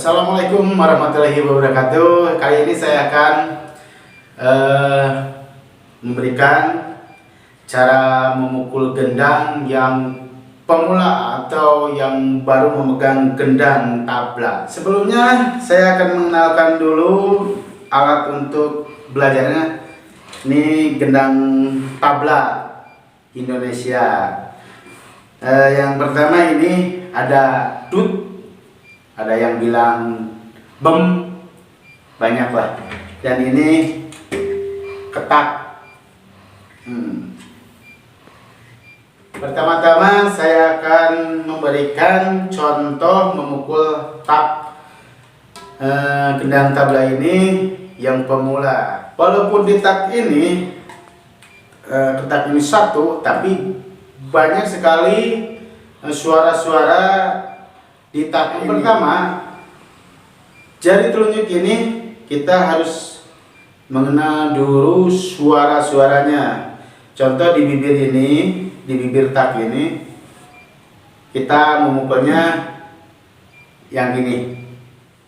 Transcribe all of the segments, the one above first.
Assalamualaikum warahmatullahi wabarakatuh. Kali ini saya akan memberikan cara memukul gendang yang pemula atau yang baru memegang gendang tabla. Sebelumnya saya akan mengenalkan dulu alat untuk belajarnya. Ini gendang tabla Indonesia. Yang pertama ini ada dut, ada yang bilang bem, banyak lah. Dan ini ketak. Pertama-tama saya akan memberikan contoh memukul gendang tabla ini yang pemula. Walaupun di ketak ini satu, tapi banyak sekali suara-suara di tak ini. Pertama, jari telunjuk ini kita harus mengenal dulu suara-suaranya. Contoh di bibir ini, di bibir tak ini, kita memukulnya yang ini.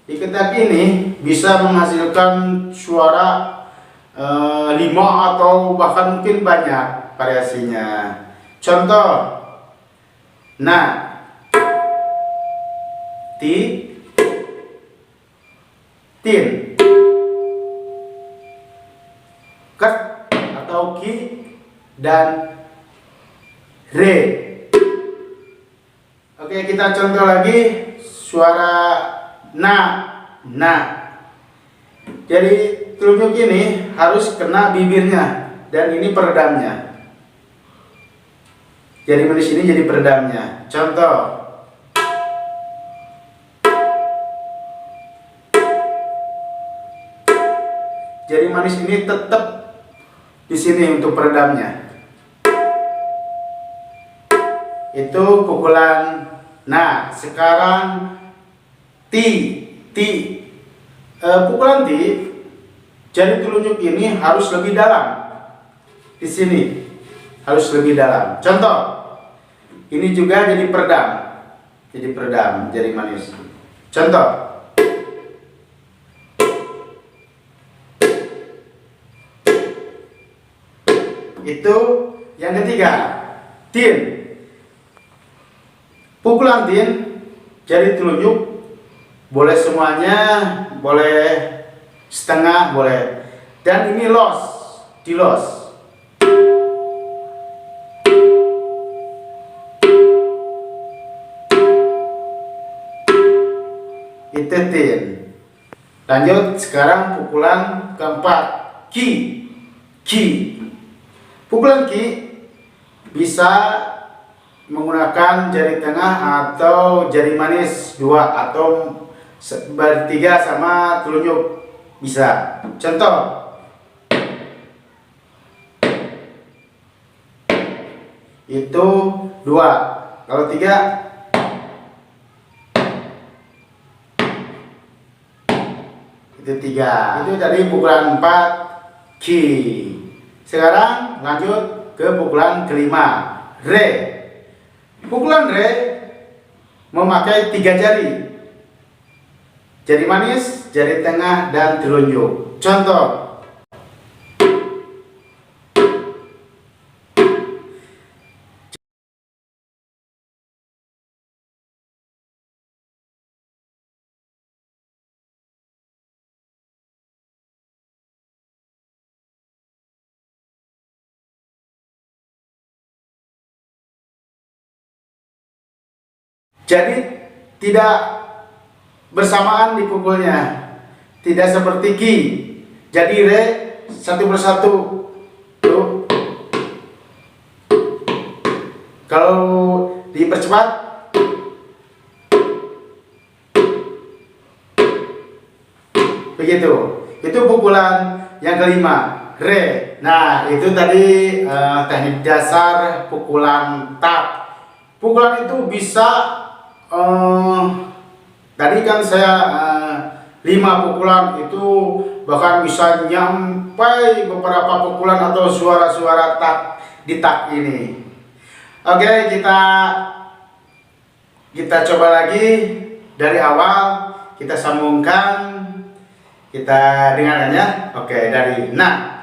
Di ketak ini bisa menghasilkan suara 5 atau bahkan mungkin banyak variasinya. Contoh, nah, tin, ket atau ki, dan re. Oke, kita contoh lagi suara na. Jadi telunjuk ini harus kena bibirnya, dan ini peredamnya. Jadi manis ini jadi peredamnya. Contoh, jari manis ini tetap di sini untuk peredamnya. Itu pukulan. Nah, sekarang pukulan ti, jari telunjuk ini harus lebih dalam. Di sini harus lebih dalam. Contoh, ini juga jadi peredam. Jadi peredam jari manis. Contoh, itu yang ketiga, tin. Pukulan tin, jari telunjuk boleh semuanya, boleh setengah, boleh. Dan ini los, di los. Itu tin. Lanjut, sekarang pukulan keempat, ki. Pukulan ki bisa menggunakan jari tengah atau jari manis 2 atau bertiga sama telunjuk bisa. Contoh, itu 2. Kalau 3, itu 3. Itu dari pukulan 4 ki. Sekarang lanjut ke pukulan kelima, re. Pukulan re memakai 3 jari. Jari manis, jari tengah, dan telunjuk. Contoh, jadi tidak bersamaan dipukulnya, tidak seperti ki. Jadi re satu persatu. Tuh. Kalau dipercepat, begitu. Itu pukulan yang kelima, re. Nah, itu tadi teknik dasar pukulan tak. Pukulan itu bisa tadi kan saya 5 pukulan, itu bahkan bisa nyampai beberapa pukulan atau suara-suara tak di tak ini. Oke, kita coba lagi dari awal. kita sambungkan, kita dengarkan ya. Oke, dari na.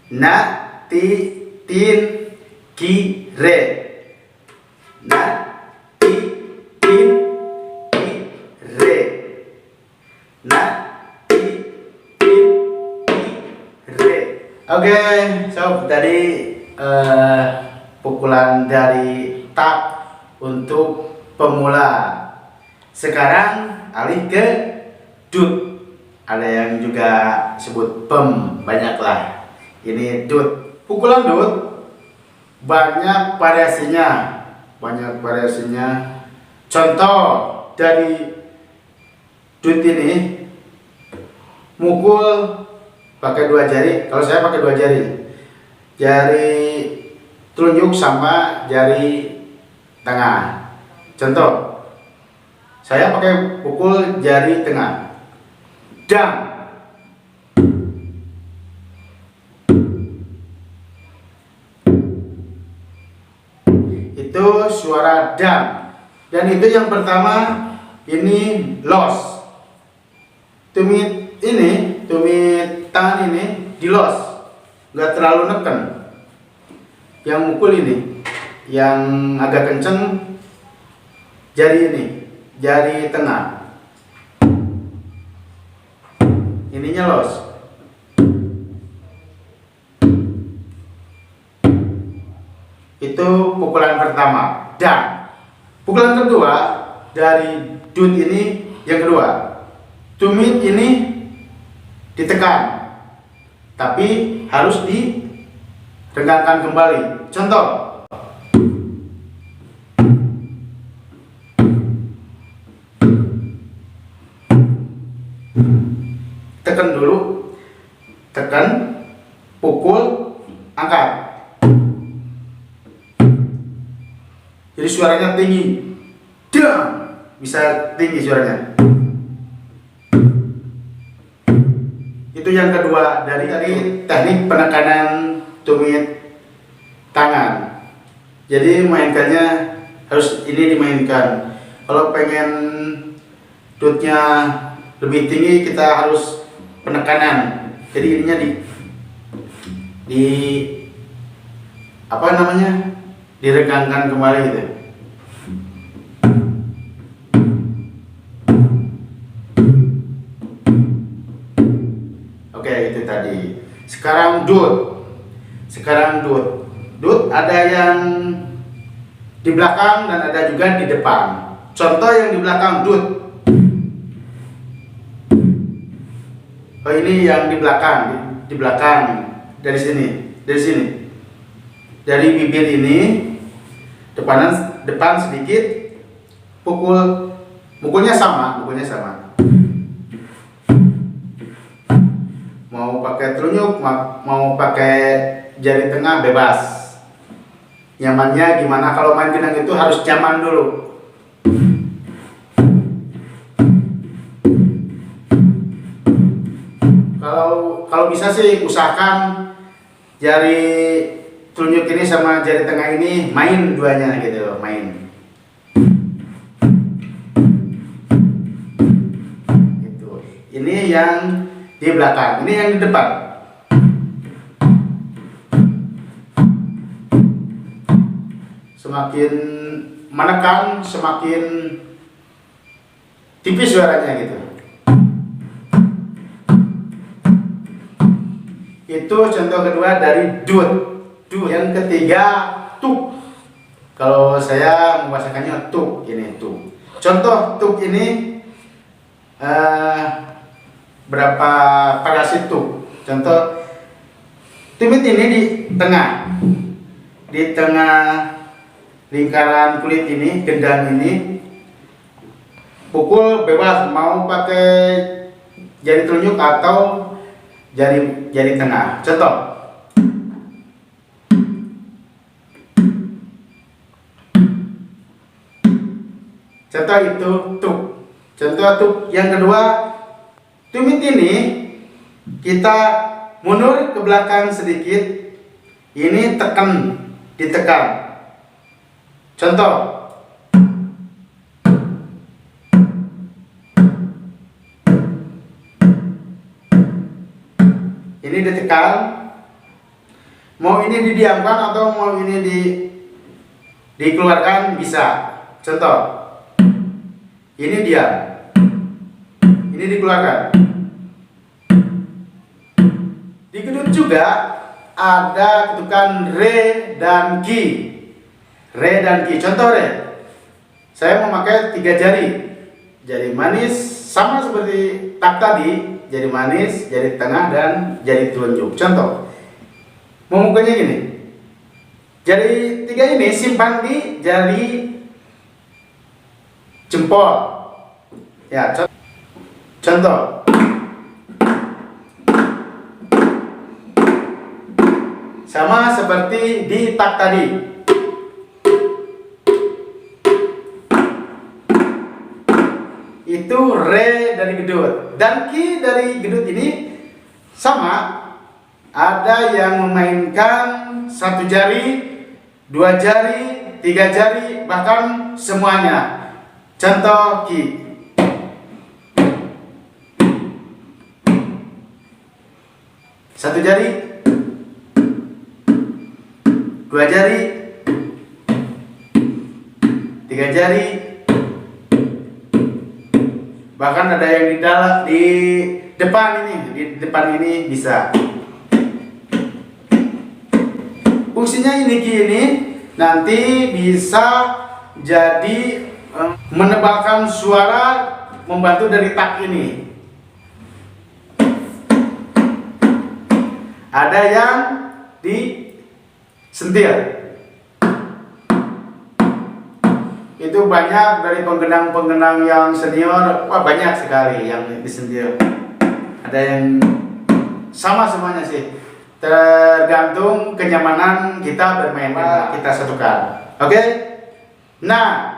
Na, ti, tin, ki, re. Na, ti, tin, ki, re. Na, ti, tin, ki, re. Oke, sob, tadi pukulan dari tak untuk pemula. Sekarang alih ke dut. Ada yang juga sebut pem, banyaklah. Ini dut. Pukulan dut banyak variasinya, Contoh dari dut ini, mukul pakai 2 jari. Kalau saya pakai 2 jari, jari telunjuk sama jari tengah. Contoh, saya pakai pukul jari tengah. Dang. Itu suara dang. Dan itu yang pertama, ini los. Tumit tangan ini di los, nggak terlalu neken. Yang mukul ini, yang agak kenceng jari ini, jari tengah. Ininya los. Itu pukulan pertama, dan pukulan kedua dari dut ini yang kedua. Tumit ini ditekan, tapi harus diregangkan kembali. Contoh, tekan dulu, tekan, pukul, angkat. Jadi suaranya tinggi, dang, bisa tinggi suaranya. Itu yang kedua dari teknik penekanan tumit tangan. Jadi mainkannya harus ini dimainkan. Kalau pengen dutnya lebih tinggi, kita harus penekanan. Jadi ininya di apa namanya, diregangkan kembali gitu. Oke, itu tadi. Sekarang dut. Dut ada yang di belakang dan ada juga di depan. Contoh yang di belakang, dut. Oh, ini yang di belakang dari sini. Dari bibir ini, depan sedikit, mukulnya sama. Mau pakai telunjuk, mau pakai jari tengah, bebas. Nyamannya gimana? Kalau main gendang itu harus nyaman dulu. Kalau bisa sih usahakan jari telunjuk ini sama jari tengah ini main duanya gitu, main. Gitu. Ini yang di belakang, ini yang di depan. Semakin menekan, semakin tipis suaranya gitu. Itu contoh kedua dari dut. Yang ketiga, tuk. Kalau saya membahasakannya tuk, ini tuk. Contoh tuk ini berapa variasi tuk. Contoh, tumit ini di tengah lingkaran kulit ini, gendang ini, pukul bebas, mau pakai jari telunjuk atau jari tengah. Contoh, itu tuk. Contoh tuk yang kedua, tumit ini kita Mundur ke belakang sedikit. Ini tekan, ditekan. Contoh. Ini ditekan. Mau ini didiamkan atau mau ini dikeluarkan bisa. Contoh. Ini diam. Ini dikeluarkan. Di gedut juga ada ketukan re dan ki. Re dan ki. Contoh re. Saya memakai 3 jari. Jari manis sama seperti tak tadi. Jari manis, jari tengah dan jari telunjuk. Contoh. Memukulnya gini. Jari 3 ini simpan di jari jempol. Ya, contoh. Sama seperti di tak tadi. Itu re dari gedut. Dan ki dari gedut ini sama. Ada yang memainkan 1 jari, 2 jari, 3 jari, bahkan semuanya. Contoh ki. Satu jari, 2 jari, 3 jari, bahkan ada yang di depan ini, di depan ini bisa. Fungsinya ini gini, nanti bisa jadi menebalkan suara, membantu dari tak ini. Ada yang disentil. Itu banyak dari penggenang-penggenang yang senior, wah banyak sekali yang disentil. Ada yang sama semuanya sih. Tergantung kenyamanan kita bermain, kita satukan. Oke? Nah.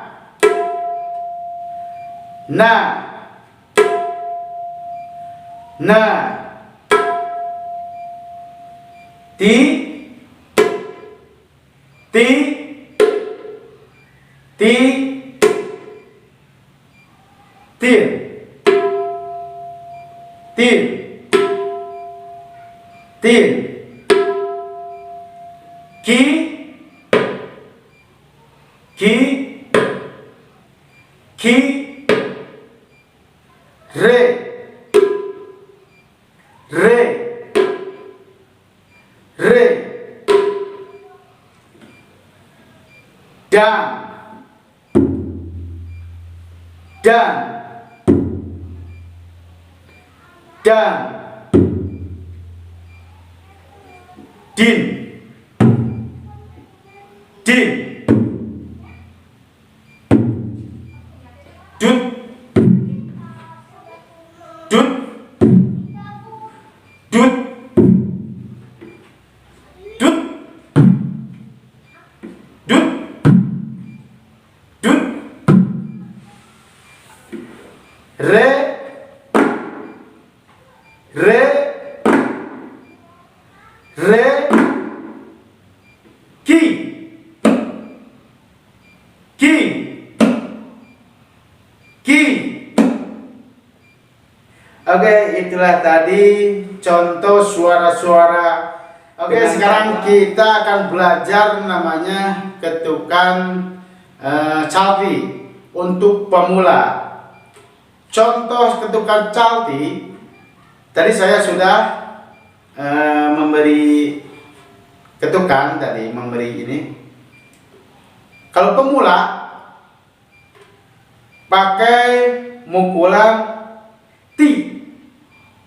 Ti, tin, ki, re, dan din, dut, dut, dut, dut, dut, dut, re, ki, Oke, itulah tadi contoh suara-suara. Oke, sekarang kita akan belajar namanya ketukan calti untuk pemula. Contoh ketukan calti, tadi saya sudah memberi ketukan tadi, memberi ini. Kalau pemula pakai mukulan ti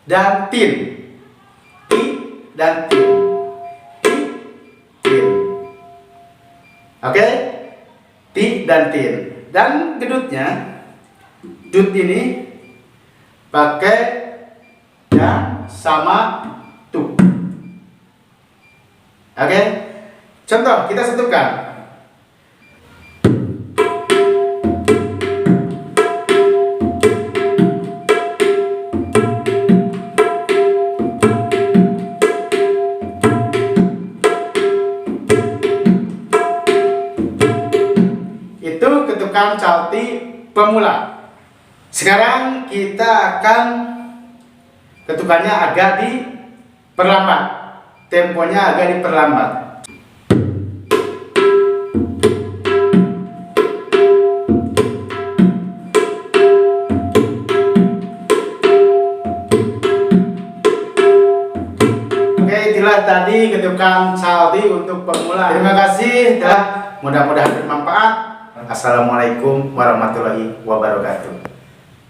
dan tin, ti dan tin, ti, tin. Oke, ti dan tin. Dan gedutnya, dut ini pakai dan sama tu. Oke, contoh kita satukan. ketukan Calti pemula. Sekarang kita akan ketukannya agak diperlambat, temponya agak diperlambat. Oke, itulah tadi ketukan Calti untuk pemula. Terima kasih telah, mudah-mudahan bermanfaat. Assalamualaikum warahmatullahi wabarakatuh.